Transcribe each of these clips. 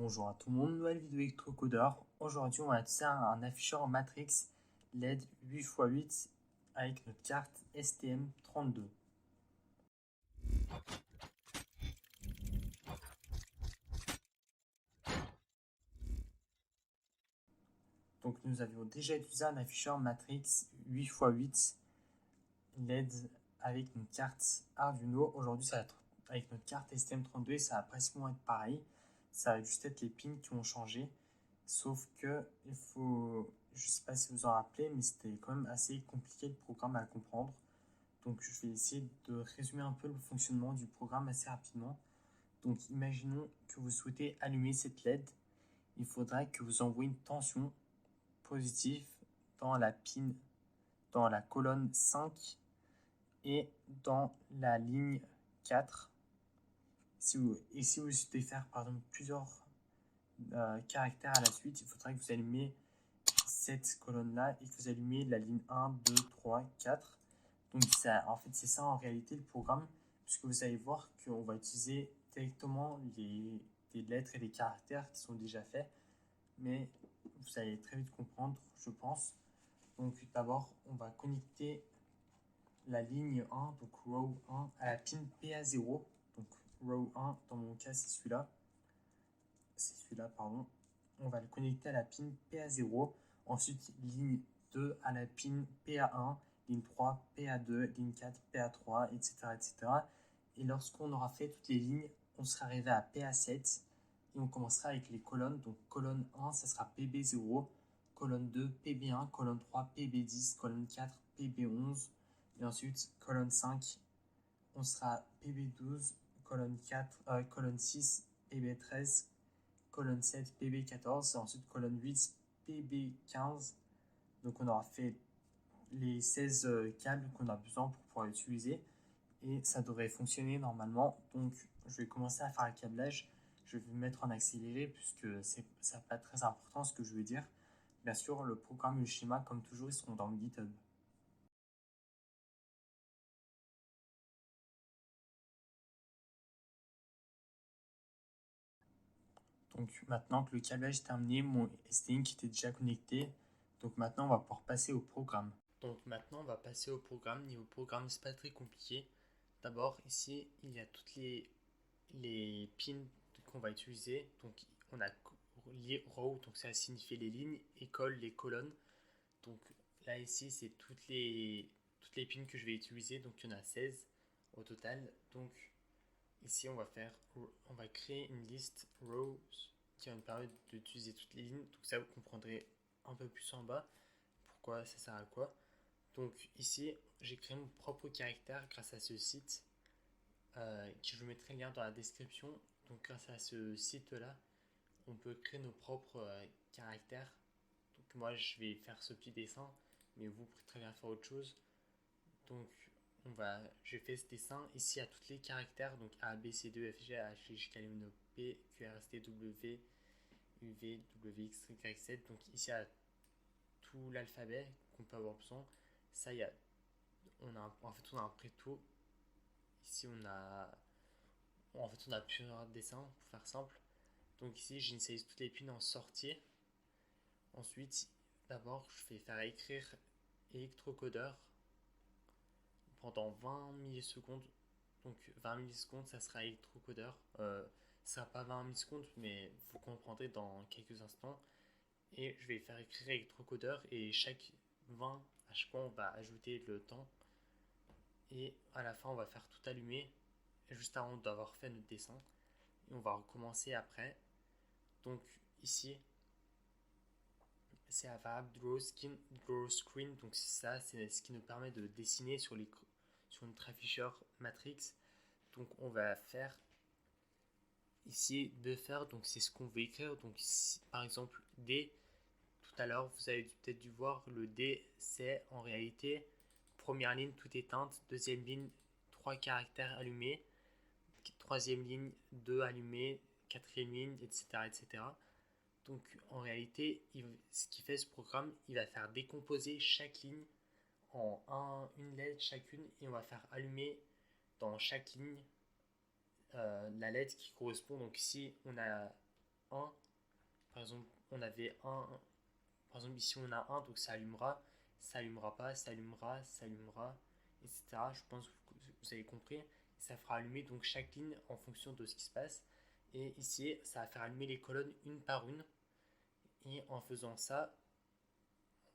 Bonjour à tout le monde, nouvelle vidéo électrocodeur. Aujourd'hui, on va utiliser un afficheur Matrix LED 8x8 avec notre carte STM32. Donc, nous avions déjà utilisé un afficheur Matrix 8x8 LED avec une carte Arduino. Aujourd'hui, ça va être avec notre carte STM32 et ça va pratiquement être pareil. Ça va juste être les pins qui vont changer. Sauf que il faut, je ne sais pas si vous en rappelez, mais c'était quand même assez compliqué le programme à comprendre. Donc je vais essayer de résumer un peu le fonctionnement du programme assez rapidement. Donc imaginons que vous souhaitez allumer cette LED. Il faudra que vous envoyiez une tension positive dans la pin, dans la colonne 5 et dans la ligne 4. Si vous souhaitez faire par exemple plusieurs caractères à la suite, il faudra que vous allumiez cette colonne-là et que vous allumez la ligne 1, 2, 3, 4. Donc ça, en fait, c'est ça en réalité le programme, puisque vous allez voir qu'on va utiliser directement des lettres et des caractères qui sont déjà faits, mais vous allez très vite comprendre, je pense. Donc d'abord, on va connecter la ligne 1, donc row 1, à la pin PA0. Donc row 1, dans mon cas, c'est celui-là. C'est celui-là, pardon. On va le connecter à la pin PA0. Ensuite, ligne 2 à la pin PA1, ligne 3, PA2, ligne 4, PA3, etc. etc. Et lorsqu'on aura fait toutes les lignes, on sera arrivé à PA7 et on commencera avec les colonnes. Donc colonne 1, ça sera PB0, colonne 2, PB1, colonne 3, PB10, colonne 4, PB11. Et ensuite, colonne 5, on sera PB12, colonne 6, PB13, colonne 7, PB14, et ensuite colonne 8, PB15. Donc on aura fait les 16 câbles qu'on a besoin pour pouvoir utiliser et ça devrait fonctionner normalement. Donc je vais commencer à faire le câblage. Je vais me mettre en accéléré puisque ça n'a pas très important ce que je veux dire. Bien sûr, le programme et le schéma, comme toujours, ils seront dans le GitHub. Donc maintenant que le câblage est terminé, mon ST-Link était déjà connecté. Donc maintenant, on va pouvoir passer au programme. Donc maintenant, on va passer au programme. Niveau programme, c'est pas très compliqué. D'abord, ici, il y a toutes les pins qu'on va utiliser. Donc on a row, donc ça signifie les lignes, et col, les colonnes. Donc là, ici, c'est toutes les pins que je vais utiliser. Donc il y en a 16 au total. Donc ici, on va créer une liste rows qui va nous permettre d'utiliser toutes les lignes. Donc ça, vous comprendrez un peu plus en bas pourquoi ça sert à quoi. Donc ici, j'ai créé mon propre caractère grâce à ce site, je vous mettrai le lien dans la description. Donc grâce à ce site-là, on peut créer nos propres caractères. Donc moi, je vais faire ce petit dessin, mais vous pourrez très bien faire autre chose. Donc j'ai fait ce dessin. Ici, à tous les caractères, donc A, B, C, D, F, G, H, I, J, K, L, M, N, O, P, Q, R, S, T, W, U, V, W, X, Y, Z. Donc ici, à tout l'alphabet qu'on peut avoir besoin. Ça, on a un préto. Ici, on a plusieurs dessins pour faire simple. Donc ici, j'initialise toutes les pins en sortie. Ensuite, d'abord, je vais faire écrire électrocodeur pendant 20 millisecondes. Donc 20 millisecondes, ça sera électrocodeur. Ça sera pas 20 millisecondes, mais vous comprendrez dans quelques instants. Et je vais faire écrire électrocodeur et à chaque fois, on va ajouter le temps. Et à la fin, on va faire tout allumer juste avant d'avoir fait notre dessin. Et on va recommencer après. Donc ici, c'est la variable draw screen. Donc ça, c'est ce qui nous permet de dessiner sur notre afficheur matrix. Donc on va faire ici buffer. Donc c'est ce qu'on veut écrire. Donc ici, par exemple D. Tout à l'heure, vous avez peut-être dû voir le D, c'est en réalité première ligne toute éteinte, deuxième ligne 3 caractères allumés, troisième ligne 2 allumés, quatrième ligne, etc. etc. Donc en réalité, ce qui fait ce programme, il va faire décomposer chaque ligne en une LED chacune et on va faire allumer dans chaque ligne la LED qui correspond. Donc ici, on a 1. Par exemple, on avait un. Par exemple, ici on a un, donc ça allumera pas, ça allumera, ça allumera, etc. Je pense que vous avez compris. Ça fera allumer donc chaque ligne en fonction de ce qui se passe. Et ici, ça va faire allumer les colonnes une par une. Et en faisant ça,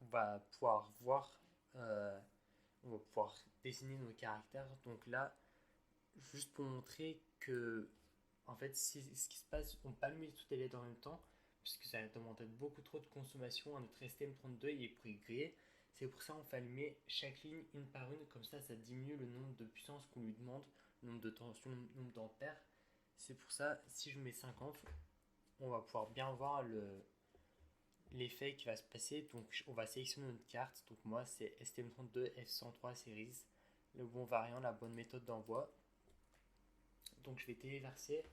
on va pouvoir voir, on va pouvoir dessiner nos caractères. Donc là, juste pour montrer que, en fait, si ce qui se passe, on peut pas allumer toutes les LED en même temps, puisque ça demande beaucoup trop de consommation à notre STM32 et pour y griller. C'est pour ça qu'on fait allumer chaque ligne une par une, comme ça diminue le nombre de puissance qu'on lui demande, le nombre de tension, le nombre d'ampères. C'est pour ça, si je mets 50, on va pouvoir bien voir l'effet qui va se passer. Donc on va sélectionner notre carte. Donc moi c'est STM32 F103 Series, le bon variant, la bonne méthode d'envoi. Donc je vais téléverser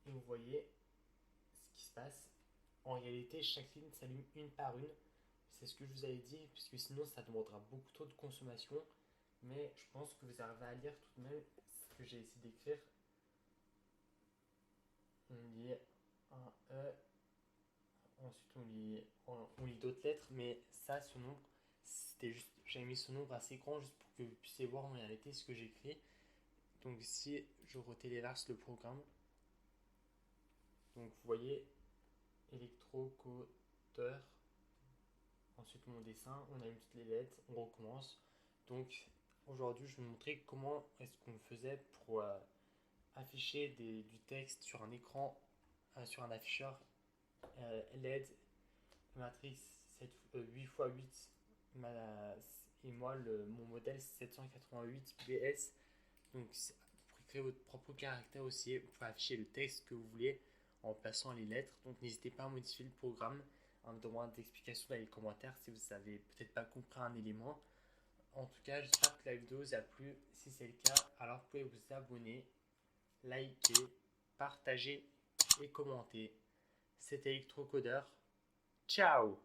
et vous voyez ce qui se passe. En réalité, chaque ligne s'allume une par une. C'est ce que je vous avais dit, puisque sinon ça demandera beaucoup trop de consommation. Mais je pense que vous arrivez à lire tout de même ce que j'ai essayé d'écrire. On lit un E, ensuite on lit d'autres lettres, mais ça, ce nombre, c'était juste, j'avais mis ce nombre assez grand juste pour que vous puissiez voir en réalité ce que j'écris. Donc si je retéléverse le programme, donc vous voyez électrocodeur, ensuite mon dessin, on allume toutes les lettres, on recommence. Donc aujourd'hui je vais vous montrer comment est-ce qu'on faisait pour afficher du texte sur un écran, sur un afficheur LED matrice 8x8 et moi mon modèle c'est 788 BS. Donc pour créer votre propre caractère aussi, vous pouvez afficher le texte que vous voulez en plaçant les lettres. Donc n'hésitez pas à modifier le programme en me demandant d'explications dans les commentaires si vous n'avez peut-être pas compris un élément. En tout cas, j'espère que la vidéo vous a plu. Si c'est le cas, alors vous pouvez vous abonner, liker, partager et commenter. C'était Electrocodeur. Ciao!